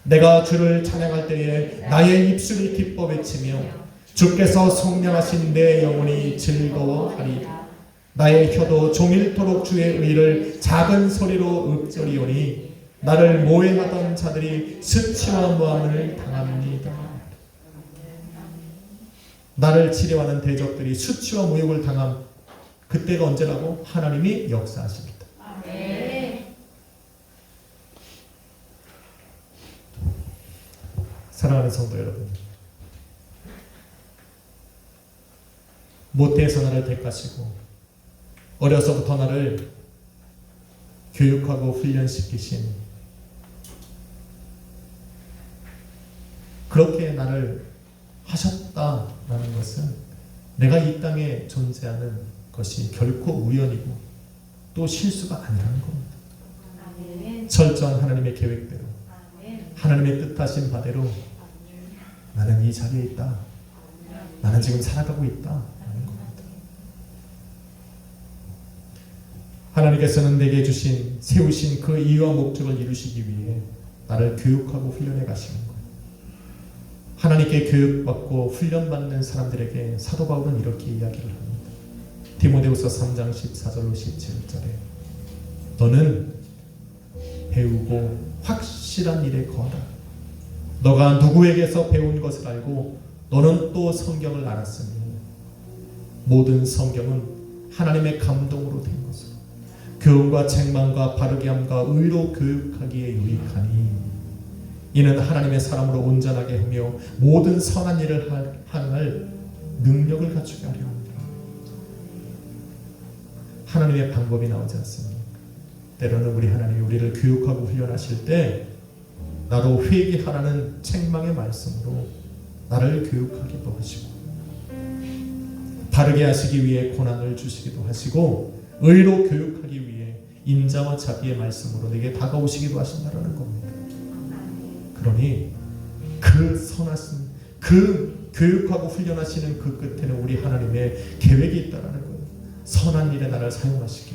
내가 주를 찬양할 때에 나의 입술이 기뻐 외치며 주께서 성량하신 내 영혼이 즐거워하리이다. 나의 혀도 종일토록 주의 의를 작은 소리로 읊조리오니 나를 모해하던 자들이 수치와 모함을 당합니다. 나를 치려하는 대적들이 수치와 모욕을 당함. 그때가 언제라고? 하나님이 역사하십니다. 아멘. 사랑하는 성도 여러분, 모태에서 나를 택하시고 어려서부터 나를 교육하고 훈련시키신, 그렇게 나를 하셨다라는 것은 내가 이 땅에 존재하는 것이 결코 우연이고 또 실수가 아니라는 겁니다. 아멘. 철저한 하나님의 계획대로, 아멘. 하나님의 뜻하신 바대로 나는 이 자리에 있다. 나는 지금 살아가고 있다. 라는 겁니다. 하나님께서는 내게 주신, 세우신 그 이유와 목적을 이루시기 위해 나를 교육하고 훈련해 가시는 거예요. 하나님께 교육받고 훈련받는 사람들에게 사도 바울은 이렇게 이야기를 합니다. 디모데후서 3장 14절로 17절에 너는 배우고 확실한 일에 거하라. 너가 누구에게서 배운 것을 알고 너는 또 성경을 알았으니 모든 성경은 하나님의 감동으로 된 것으로 교훈과 책망과 바르게 함과 의로 교육하기에 유익하니 이는 하나님의 사람으로 온전하게 하며 모든 선한 일을 행할 능력을 갖추게 하려 합니다. 하나님의 방법이 나오지 않습니까? 때로는 우리 하나님이 우리를 교육하고 훈련하실 때 나로 회개하라는 책망의 말씀으로 나를 교육하기도 하시고 바르게 하시기 위해 고난을 주시기도 하시고 의로 교육하기 위해 인자와 자비의 말씀으로 내게 다가오시기도 하신다라는 겁니다. 그러니 그 선하신 그 교육하고 훈련하시는 그 끝에는 우리 하나님의 계획이 있다라는 거예요. 선한 일에 나를 사용하시기,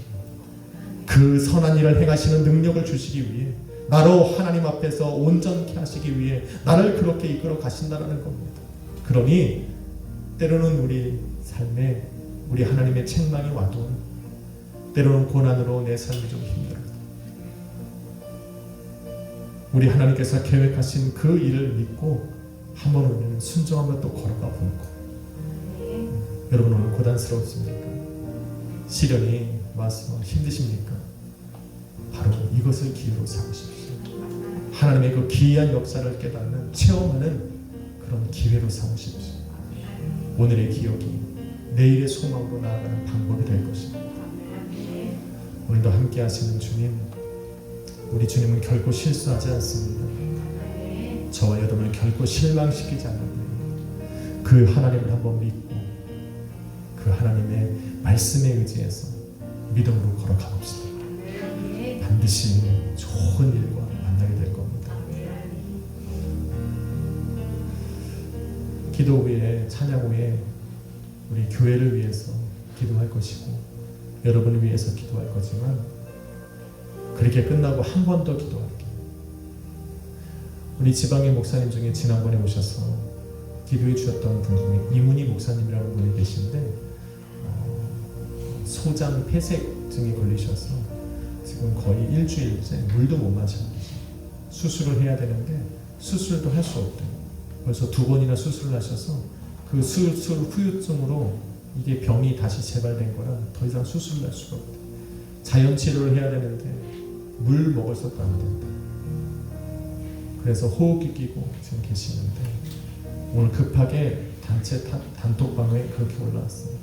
그 선한 일을 행하시는 능력을 주시기 위해 나로 하나님 앞에서 온전케 하시기 위해 나를 그렇게 이끌어 가신다라는 겁니다. 그러니 때로는 우리 삶에 우리 하나님의 책망이 와도 때로는 고난으로 내 삶이 좀 힘들어요. 우리 하나님께서 계획하신 그 일을 믿고 한번 우리는 순종하며 또 걸어가 볼 거. 여러분 오늘 고단스러우십니까? 시련이 와서 힘드십니까? 바로 이것을 기회로 삼으십시오. 하나님의 그 기이한 역사를 깨닫는 체험하는 그런 기회로 삼으십시오. 오늘의 기억이 내일의 소망으로 나아가는 방법이 될 것입니다. 오늘도 함께 하시는 주님, 우리 주님은 결코 실수하지 않습니다. 저와 여러분을 결코 실망시키지 않는다. 그 하나님을 한번 믿고 그 하나님의 말씀에 의지해서 믿음으로 걸어가 봅시다. 반드시 좋은 일과 만나게 될 겁니다. 기도 후에 찬양 후에 우리 교회를 위해서 기도할 것이고 여러분을 위해서 기도할 거지만 그렇게 끝나고 한 번 더 기도할게요. 우리 지방의 목사님 중에 지난번에 오셔서 기도해 주셨던 분 중에 이문희 목사님이라는 분이 계신데 소장 폐색증이 걸리셔서 지금 거의 일주일째 물도 못 마셔요. 수술을 해야 되는데 수술도 할 수 없대요. 벌써 2번이나 수술을 하셔서 그 수술 후유증으로 이게 병이 다시 재발된 거라 더 이상 수술을 할 수가 없대요. 자연 치료를 해야 되는데 물 먹어서도 안 된다. 그래서 호흡기 끼고 지금 계시는데 오늘 급하게 단체 단톡방에 그렇게 올라왔어요.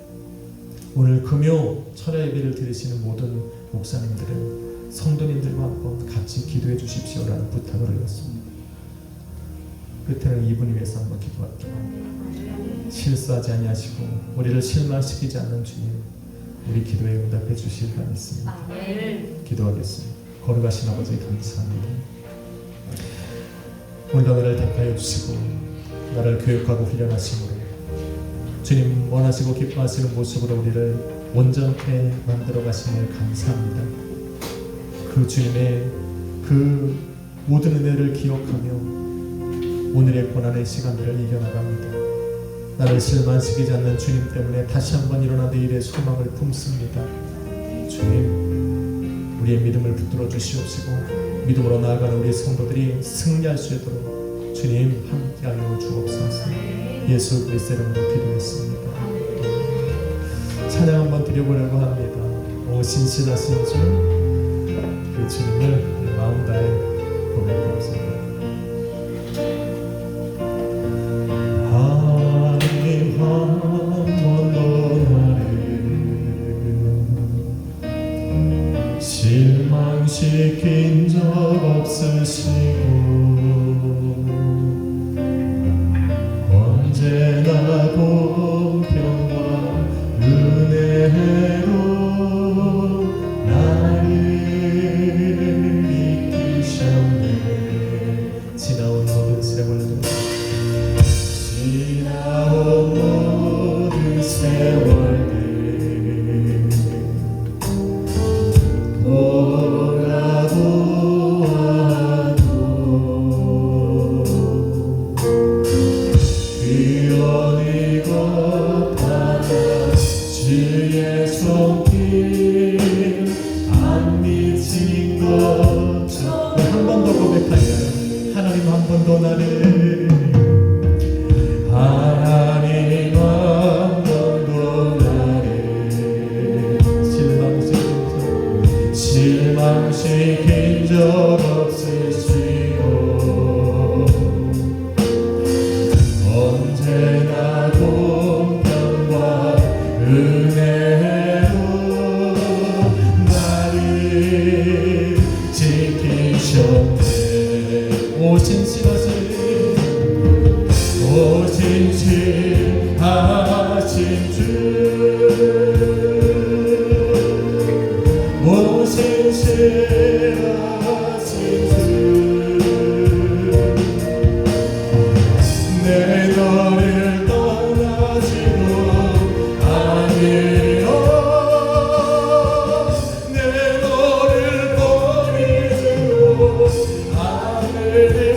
오늘 금요 철야 예배를 드리시는 모든 목사님들은 성도님들과 한번 같이 기도해 주십시오라는 부탁을 올렸습니다. 끝에는 이분을 위해서 한번 기도할게요. 실수하지 아니하시고 우리를 실망시키지 않는 주님, 우리 기도에 응답해 주실 바 있습니다. 기도하겠습니다. 거룩하신 아버지 감사합니다. 오늘도 나를 택하여 주시고 나를 교육하고 훈련하심으로 주님 원하시고 기뻐하시는 모습으로 우리를 온전케 만들어 가심을 감사합니다. 그 주님의 그 모든 은혜를 기억하며 오늘의 고난의 시간들을 이겨나갑니다. 나를 실망시키지 않는 주님 때문에 다시 한번 일어나 내일의 소망을 품습니다. 주님, 우리의 믿음을 붙들어 주시옵시고 믿음으로 나아가는 우리 성도들이 승리할 수 있도록 주님 함께하여 주옵소서. 예수 그리스도의 이름으로 기도했습니다. 찬양 한번 드려보려고 합니다. 오 신실하신 주, 그 주님을 마음 다해 고백합시다. 하나님 한번도 나를 실망시킨 적 없으시고 언제나 공평과 은혜로 나를 이끄셨네. 지나온 모든 세월들 돌아보아도 지킨 적 없으시고 언제나 공평과 은혜로 나를 지키셨네. 오 신실하신 주, 오 신실하신 주, 내 너를 떠나지도 아니요 내 너를 버리지도 아니요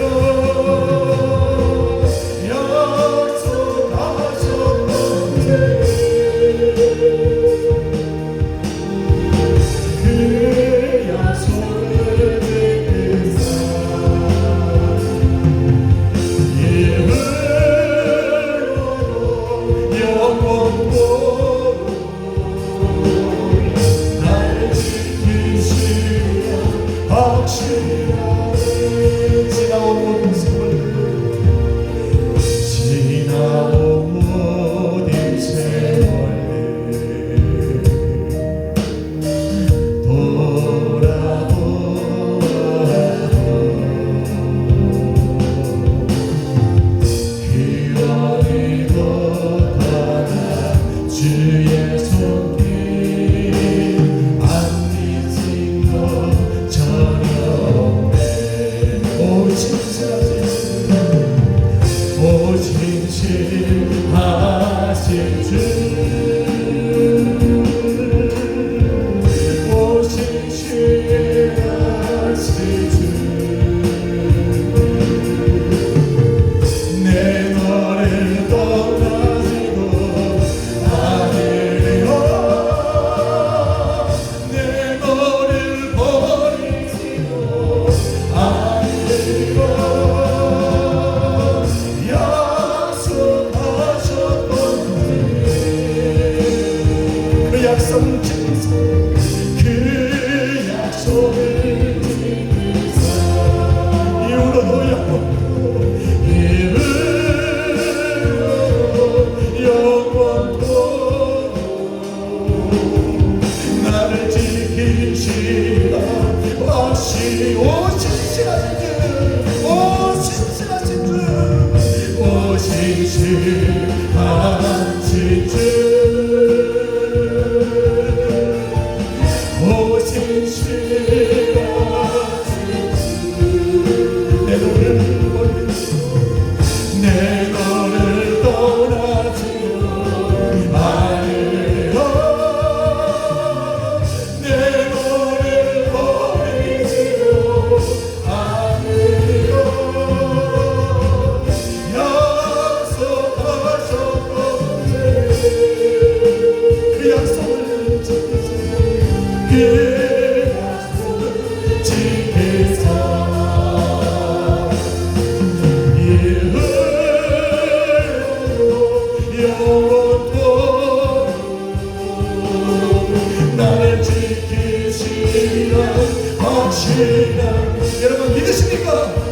여러분 믿으십니까?